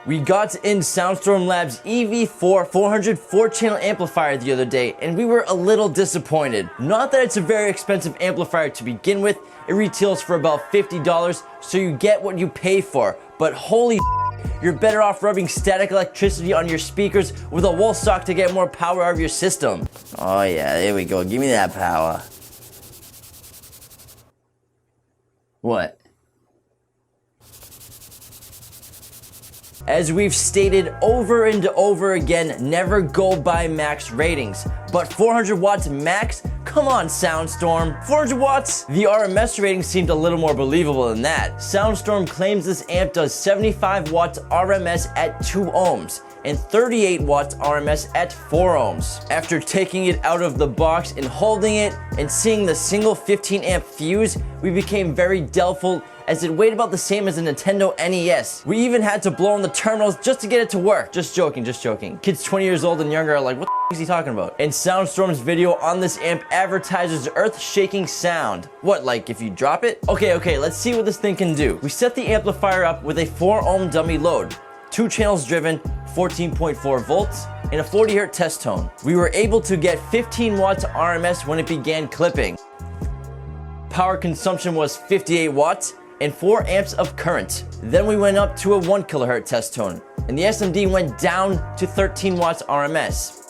We got in Storm Labs EV4.400 4-channel amplifier the other day, and we were a little disappointed. Not that it's a very expensive amplifier to begin with, it retails for about $50, so you get what you pay for. But holy you're better off rubbing static electricity on your speakers with a wool sock to get more power out of your system. Oh yeah, there we go, give me that power. What? As we've stated over and over again, never go by max ratings. But 400 watts max? Come on, Soundstorm. 400 watts? The RMS rating seemed a little more believable than that. Soundstorm claims this amp does 75 watts RMS at 2 ohms and 38 watts RMS at 4 ohms. After taking it out of the box and holding it and seeing the single 15 amp fuse, we became very doubtful as it weighed about the same as a Nintendo NES. We even had to blow on the terminals just to get it to work. Just joking, just joking. Kids 20 years old and younger are like, what the is he talking about? And Soundstorm's video on this amp advertises earth-shaking sound. What, like if you drop it? Okay, let's see what this thing can do. We set the amplifier up with a 4 ohm dummy load, 2 channels driven, 14.4 volts, and a 40 hertz test tone. We were able to get 15 watts RMS when it began clipping. Power consumption was 58 watts, and 4 amps of current. Then we went up to a 1 kilohertz test tone, and the SMD went down to 13 watts RMS.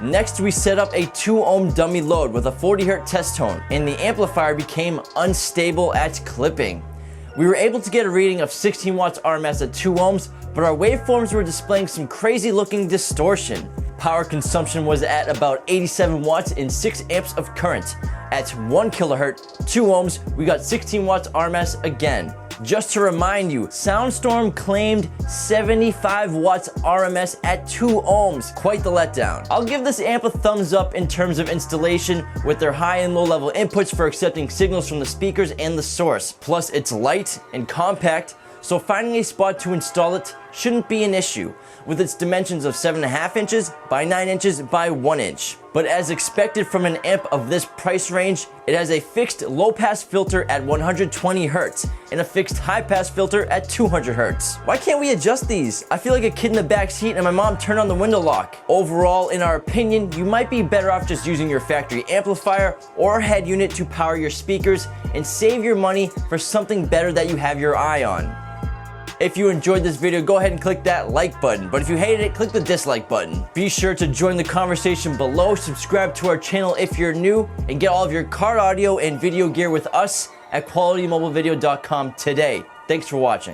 Next, we set up a 2 ohm dummy load with a 40 hertz test tone, and the amplifier became unstable at clipping. We were able to get a reading of 16 watts RMS at 2 ohms, but our waveforms were displaying some crazy looking distortion. Power consumption was at about 87 watts and 6 amps of current. At 1 kilohertz, 2 ohms, we got 16 watts RMS again. Just to remind you, Soundstorm claimed 75 watts RMS at 2 ohms. Quite the letdown. I'll give this amp a thumbs up in terms of installation with their high and low level inputs for accepting signals from the speakers and the source. Plus it's light and compact, so finding a spot to install it shouldn't be an issue, with its dimensions of 7.5 inches by 9 inches by 1 inch. But as expected from an amp of this price range, it has a fixed low-pass filter at 120 hertz and a fixed high-pass filter at 200 hertz. Why can't we adjust these? I feel like a kid in the back seat and my mom turned on the window lock. Overall, in our opinion, you might be better off just using your factory amplifier or head unit to power your speakers and save your money for something better that you have your eye on. If you enjoyed this video, go ahead and click that like button, but if you hated it, click the dislike button. Be sure to join the conversation below, subscribe to our channel if you're new, and get all of your car audio and video gear with us at qualitymobilevideo.com today. Thanks for watching.